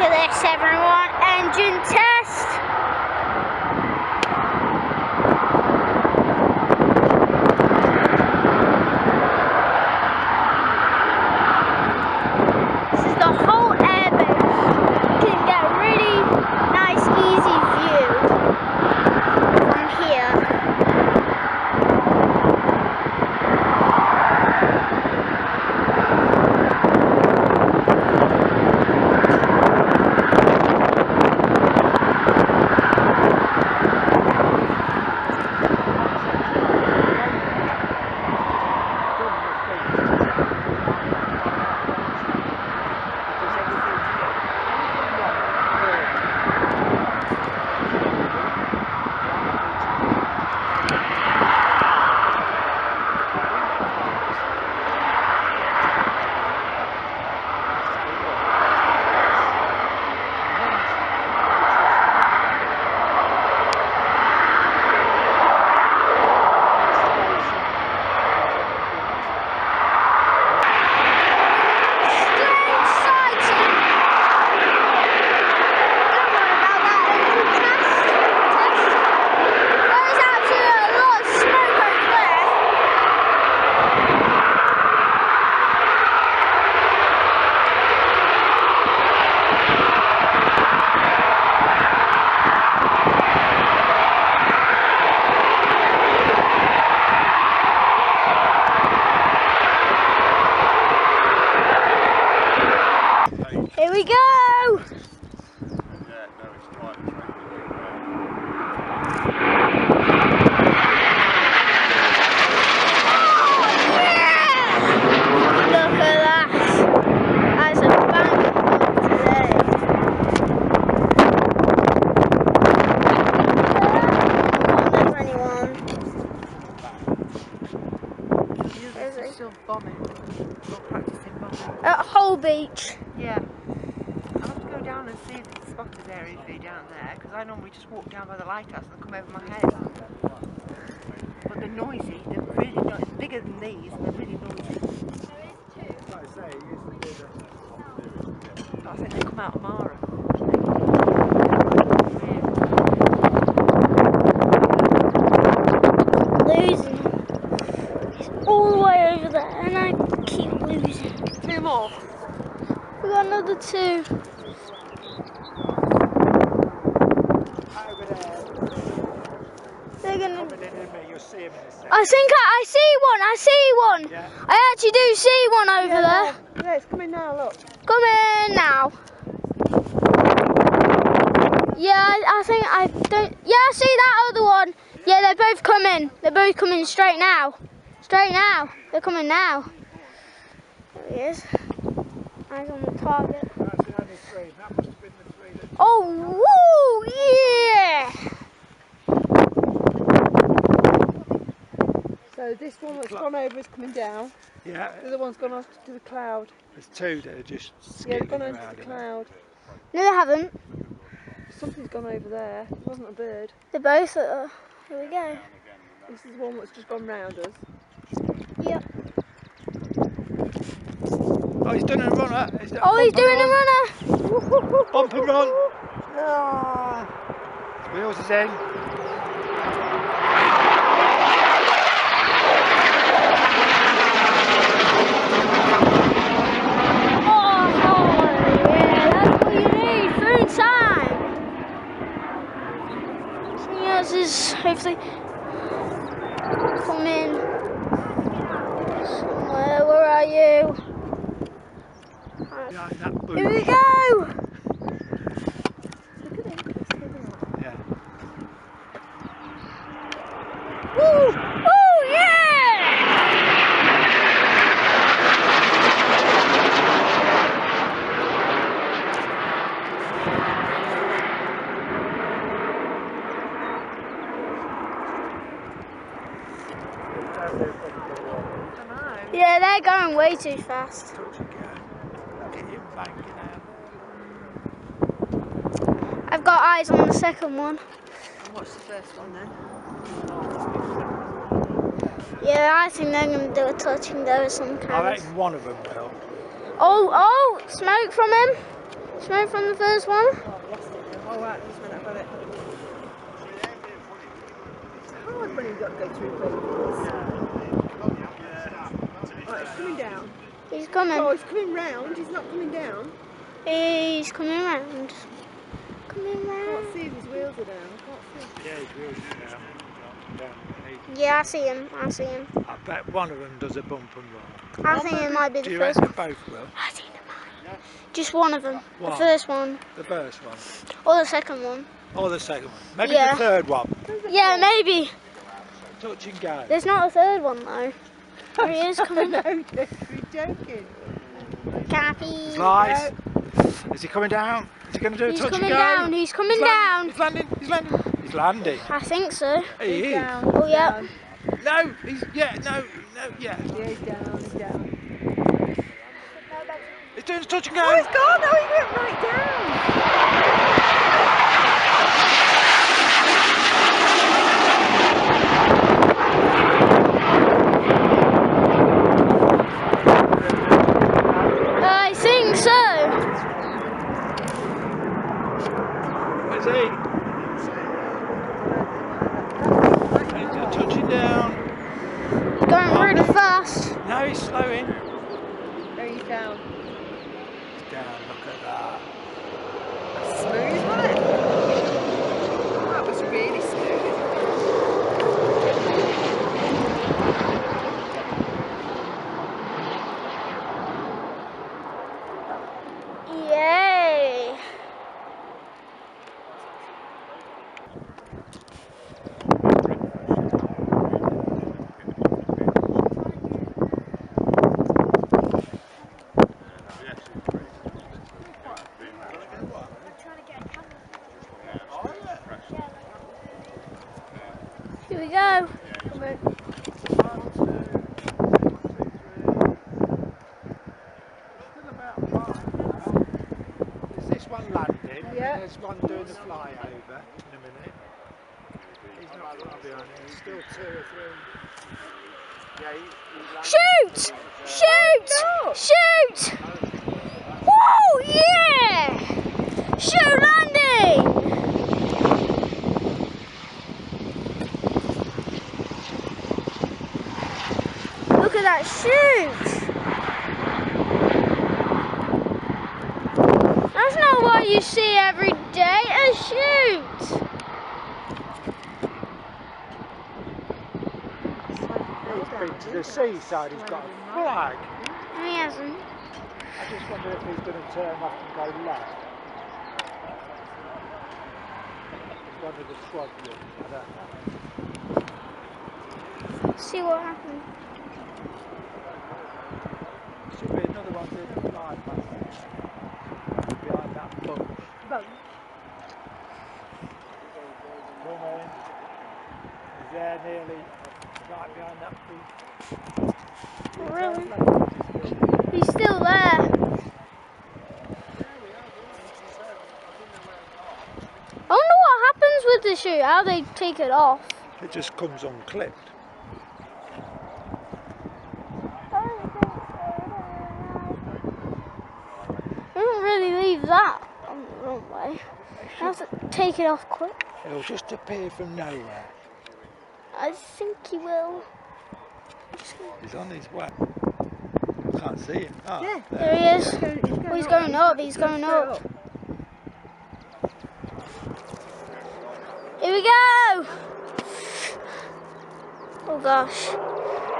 at this, everyone. Engine test. This is the whole airbase. You can get a really nice, easy view from here. Here we go! Look at that! That's a bang today. There's anyone. You're still bombing, not practicing bombing. At Hull Beach. Yeah. I'll have to go down and see if the spotters area be down there, because I normally just walk down by the lighthouse and come over my head. But they're noisy, they're really noisy. It's bigger than these, and they're really noisy. I think they come out of Mara. Losing. It's all the way over there, and I keep losing. 2 more. We got another 2. They're gonna. I think I see one. I see one. Yeah. I actually do see one over there. Yeah, it's coming now, look. Come in now. Yeah, I think I don't. Yeah, I see that other one. Yeah, they're both coming. They're both coming straight now. Straight now. They're coming now. There he is. Eyes on the target. That's the only 3. That must have been the 3 that... Oh, woo! Yeah! So this one that's gone over is coming down. Yeah. The other one's gone off to the cloud. There's 2 that are just Yeah, skipping they've gone around. over to the cloud. No, they haven't. Something's gone over there. It wasn't a bird. They're both at the... Here we go. This is the one that's just gone round us. Yep. Oh, he's doing a runner. He's doing Oh, he's doing a runner. Bump and run. Ah. Wheels is in. Oh, yeah, that's what you need. Food time. Something else is hopefully come in somewhere. Where are you? Behind that boot. Here we go. Yeah. Woo! Oh yeah! Yeah, they're going way too fast. I've got eyes on the second one. And what's the first one then? Yeah, I think they're going to do a touch and go of some kind. I reckon one of them will. Oh, smoke from him. Smoke from the first one? Oh, I've lost it now. Oh, right, just a minute, I've got it. It's hard when you've got to go through vapors. Right, it's coming down. He's coming. Oh, he's coming round. He's not coming down. He's coming round. Coming I can't round. see if his wheels are down. I can't see. Yeah, his wheels are down. Yeah, I see him. I see him. I bet one of them does a bump and roll. I think it might be Do the you first reckon one. both will? I think it might. Just one of them. One. The first one. The first one. Or the second one. Or the second one. Maybe Yeah. the third one. Yeah, maybe. Touch and go. There's not a third one though. There he is coming. No, you're joking. Cappy. He's lies. Is he coming down? Is he going to do a He's touch coming and go? down. He's coming down. He's landing. He's landing. He's landing. I think so. He is. Down. Oh, yeah. Down. No. He's yeah. No. Yeah. Yeah, he's down. He's down. He's doing a touch and go. Oh, he's gone. No, he went right down. I think so. Where's he? He's touching down. He's going really fast. No, he's slowing. No, he's down. He's down. Look at that. Smooth, wasn't it? That was really smooth. Yay. Here we go. Is this one landing? Yeah. There's one doing the flyover in a minute. He's not far behind him. There's still 2 or 3. Shoot! Shoot! Shoot! Woo! Yeah! Shoot landing! Look at that shoot! That's not what you see every day, a shoot! He's been to the seaside. He's got a flag. He hasn't. I just wonder if he's going to turn off and go left. It's one of the squadron. I don't know. See what happens. Should be another one doing the fly past behind that bunch. Coming. He's there nearly, right behind that tree. Really? He's still there. I wonder what happens with the shoe, how they take it off. It just comes unclipped. They don't really leave that on the runway. You have to take it off quick. It'll just appear from nowhere. I think he will. He's on his way. I can't see him. Oh, Yeah. There he is. Oh, he's going up, he's going up. Here we go! Oh gosh.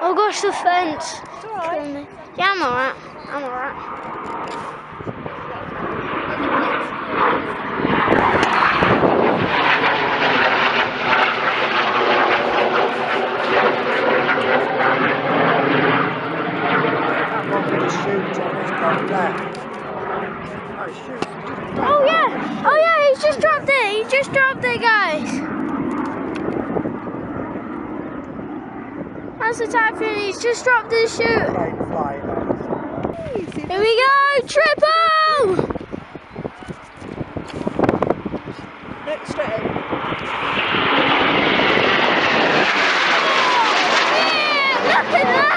Oh gosh, the fence. Alright. Yeah, I'm alright. I'm alright. That one with the shoot on has gone left. Oh, shoot. Oh yeah! Oh yeah, he's just dropped it! He just dropped it, guys! That's the Typhoon, he's just dropped his chute! Plane flying over. Here we go! Triple! Look straight in. Yeah! Look at that!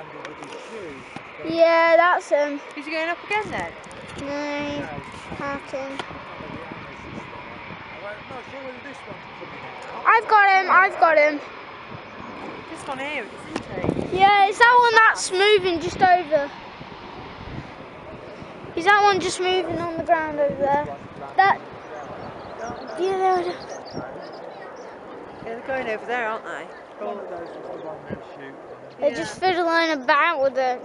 landed with his shoes. Yeah, that's him. Is he going up again then? No, parking. I'm not sure whether this one's coming out. I've got him. This one here, isn't he? Yeah, it's that one that's moving just over. Is that one just moving on the ground over there? That. Yeah, Yeah, they're going over there, aren't they? One of those was the one they shoot. they're just fiddling about with it.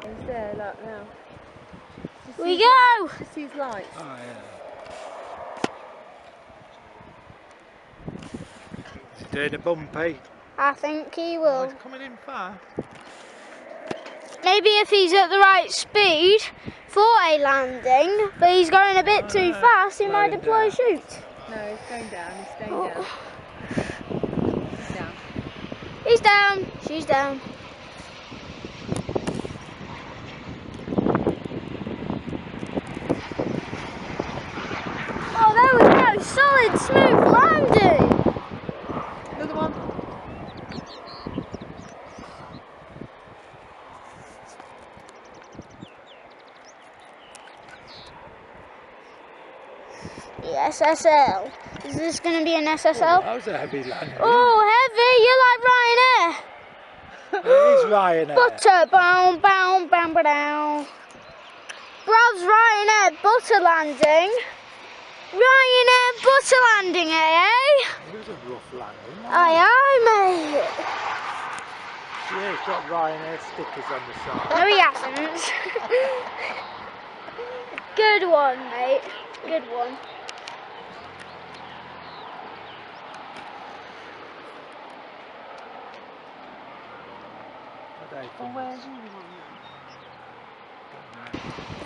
He's there, look now. We go! Just see his lights. Oh, yeah. Is he doing a bumpy? I think he Oh, will. he's coming in far. Maybe if he's at the right speed for a landing, but he's going a bit too fast, he might deploy a shoot. No, he's going down, he's staying down. He's down. He's down. She's down. Oh, there we go. Solid, smooth landing. Another one. The SSL. Is this going to be an Oh, SSL? that was a heavy landing. Oh, heavy. You're like Ryanair. It is Ryanair. Butter, bound, bound, bound, bound. Brov's Ryanair butter landing. Ryanair butter landing, eh? It was a rough landing. Aye, aye, mate. Yeah, it's got Ryanair stickers on the side. No, he hasn't. Good one, mate. Good one. Well, where's he?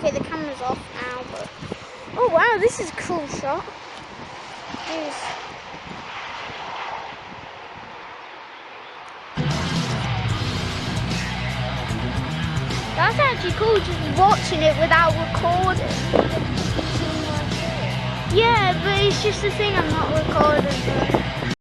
Okay, the camera's off now, but... Oh, wow, this is a cool shot. Jeez. That's actually cool, just watching it without recording. Yeah, but it's just the thing I'm not recording.